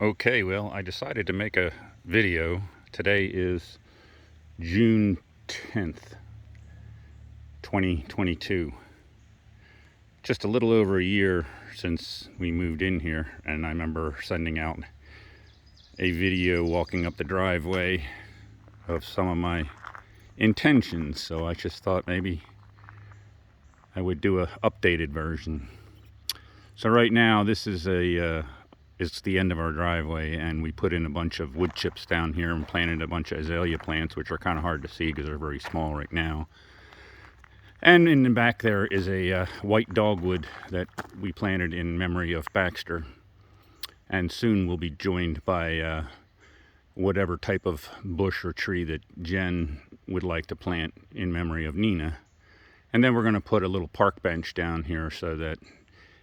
Okay, well, I decided to make a video. Today is June 10th, 2022. Just a little over a year since we moved in here, and I remember sending out a video walking up the driveway of some of my intentions, so I just thought maybe I would do a updated version. So right now this is it's the end of our driveway, and we put in a bunch of wood chips down here and planted a bunch of azalea plants, which are kind of hard to see because they're very small right now. And in the back there is a white dogwood that we planted in memory of Baxter, and soon will be joined by whatever type of bush or tree that Jen would like to plant in memory of Nina. And then we're going to put a little park bench down here so that,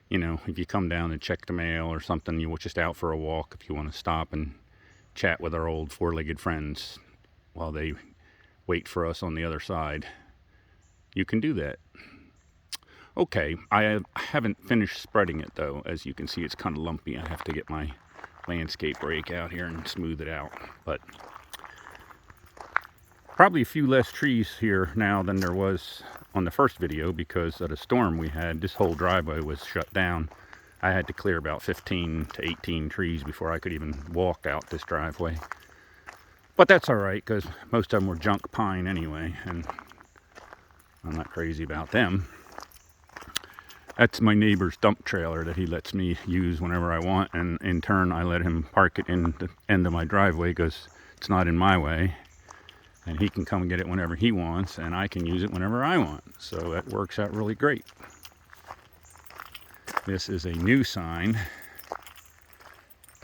you know, if you come down and check the mail or something, you're just out for a walk, if you want to stop and chat with our old four-legged friends while they wait for us on the other side, you can do that. Okay, I haven't finished spreading it though. As you can see, it's kind of lumpy. I have to get my landscape rake out here and smooth it out. But probably a few less trees here now than there was on the first video because of the storm we had. This whole driveway was shut down. I had to clear about 15 to 18 trees before I could even walk out this driveway. But that's all right because most of them were junk pine anyway, and I'm not crazy about them. That's my neighbor's dump trailer that he lets me use whenever I want, and in turn I let him park it in the end of my driveway because it's not in my way. And he can come and get it whenever he wants, and I can use it whenever I want. So that works out really great. This is a new sign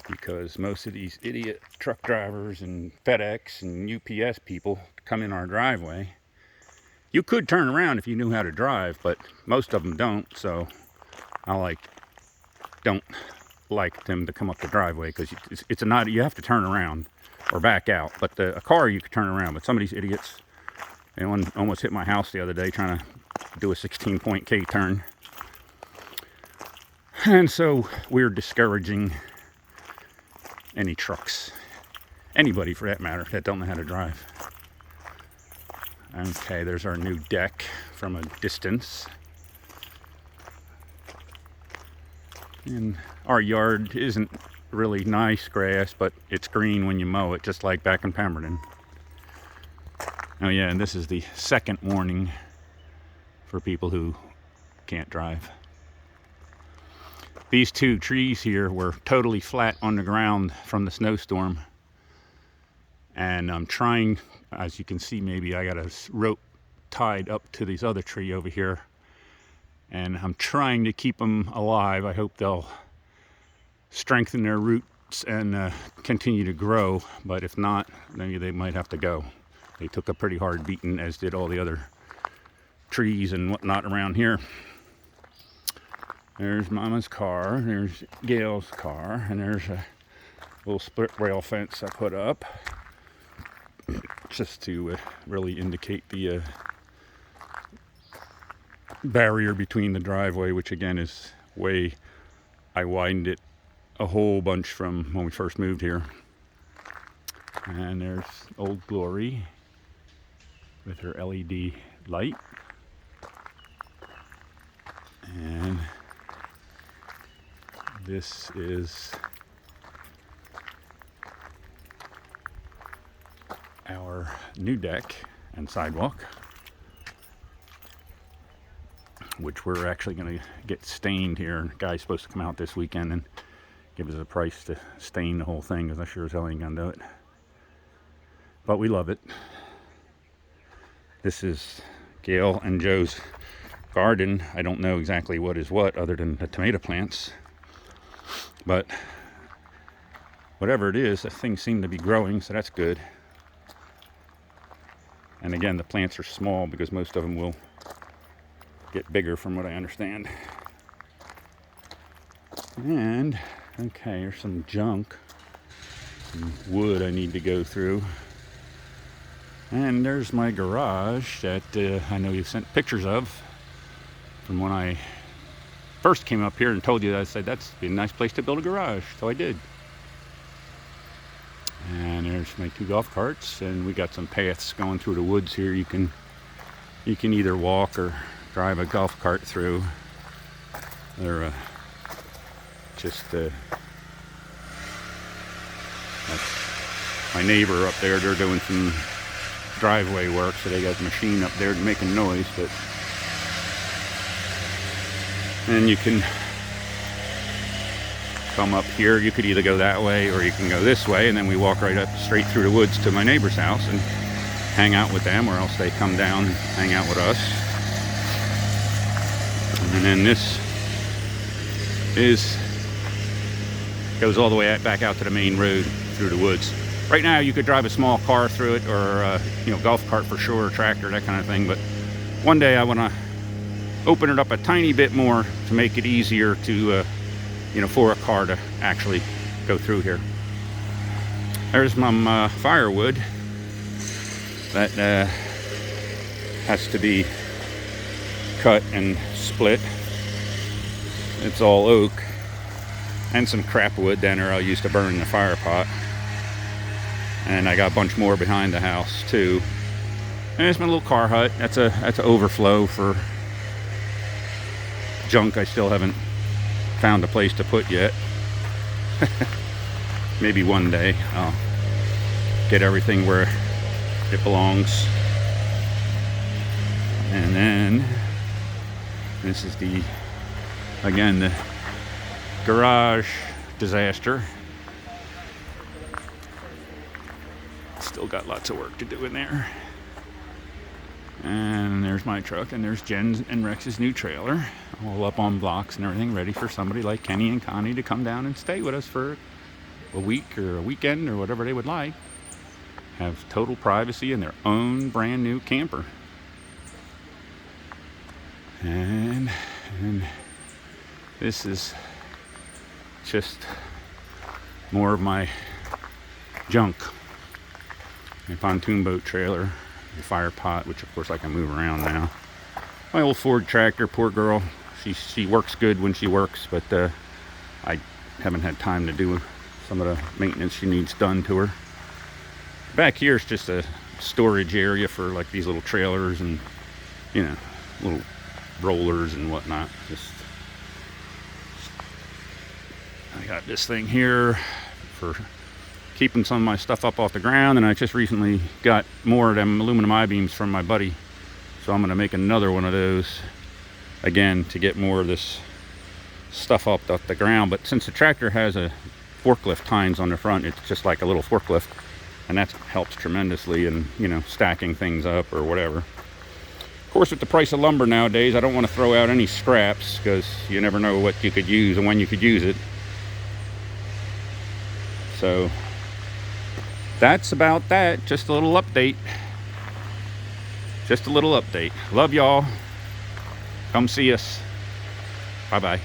because most of these idiot truck drivers and FedEx and UPS people come in our driveway. You could turn around if you knew how to drive, but most of them don't. So I don't like them to come up the driveway because you have to turn around or back out. But a car you could turn around, but some of these idiots, they almost hit my house the other day trying to do a 16-point K-turn. And so we're discouraging any trucks, anybody for that matter, that don't know how to drive. Okay, there's our new deck from a distance. And our yard isn't really nice grass, but it's green when you mow it, just like back in Pemberton. Oh yeah, and this is the second warning for people who can't drive. These two trees here were totally flat on the ground from the snowstorm, and I'm trying, as you can see, maybe I got a rope tied up to this other tree over here, and I'm trying to keep them alive. I hope they'll strengthen their roots and continue to grow, but if not, maybe they might have to go. They took a pretty hard beating, as did all the other trees and whatnot around here. There's Mama's car, there's Gail's car, and there's a little split rail fence I put up just to really indicate the barrier between the driveway, which again is I widened it a whole bunch from when we first moved here. And there's Old Glory with her LED light. And this is our new deck and sidewalk, which we're actually going to get stained here. The guy's supposed to come out this weekend and give us a price to stain the whole thing, because I sure as hell ain't gonna do it. But we love it. This is Gail and Joe's garden. I don't know exactly what is what other than the tomato plants, but whatever it is, the things seem to be growing, so that's good. And again, the plants are small because most of them will get bigger from what I understand. And okay, here's some junk, some wood I need to go through. And there's my garage that I know you sent pictures of from when I first came up here and told you that. I said that'd be a nice place to build a garage, so I did. And there's my 2 golf carts, and we got some paths going through the woods here. You can either walk or drive a golf cart through. They're that's my neighbor up there. They're doing some driveway work, so they got a machine up there making noise. But and you can come up here. You could either go that way or you can go this way, and then we walk right up straight through the woods to my neighbor's house and hang out with them, or else they come down and hang out with us. And then this goes all the way back out to the main road through the woods. Right now you could drive a small car through it, or golf cart for sure, tractor, that kind of thing. But one day I want to open it up a tiny bit more to make it easier to for a car to actually go through here. There's my firewood that has to be cut and split. It's all oak and some crap wood down there I'll use to burn in the fire pot. And I got a bunch more behind the house too. And there's my little car hut. That's an overflow for junk I still haven't found a place to put yet. Maybe one day I'll get everything where it belongs. And then this is the garage disaster. Still got lots of work to do in there. And there's my truck, and there's Jen's and Rex's new trailer, all up on blocks and everything, ready for somebody like Kenny and Connie to come down and stay with us for a week or a weekend or whatever they would like. Have total privacy in their own brand new camper. And this is just more of my junk. My pontoon boat trailer, the fire pot, which of course I can move around now. My old Ford tractor, poor girl. She works good when she works, but I haven't had time to do some of the maintenance she needs done to her. Back here is just a storage area for like these little trailers and little rollers and whatnot. I got this thing here for keeping some of my stuff up off the ground, and I just recently got more of them aluminum I-beams from my buddy, so I'm going to make another one of those again to get more of this stuff up off the ground. But since the tractor has a forklift tines on the front, it's just like a little forklift, and that helps tremendously in stacking things up or whatever. Of course, with the price of lumber nowadays, I don't want to throw out any scraps because you never know what you could use and when you could use it. So that's about that. Just a little update. Love y'all. Come see us. Bye-bye.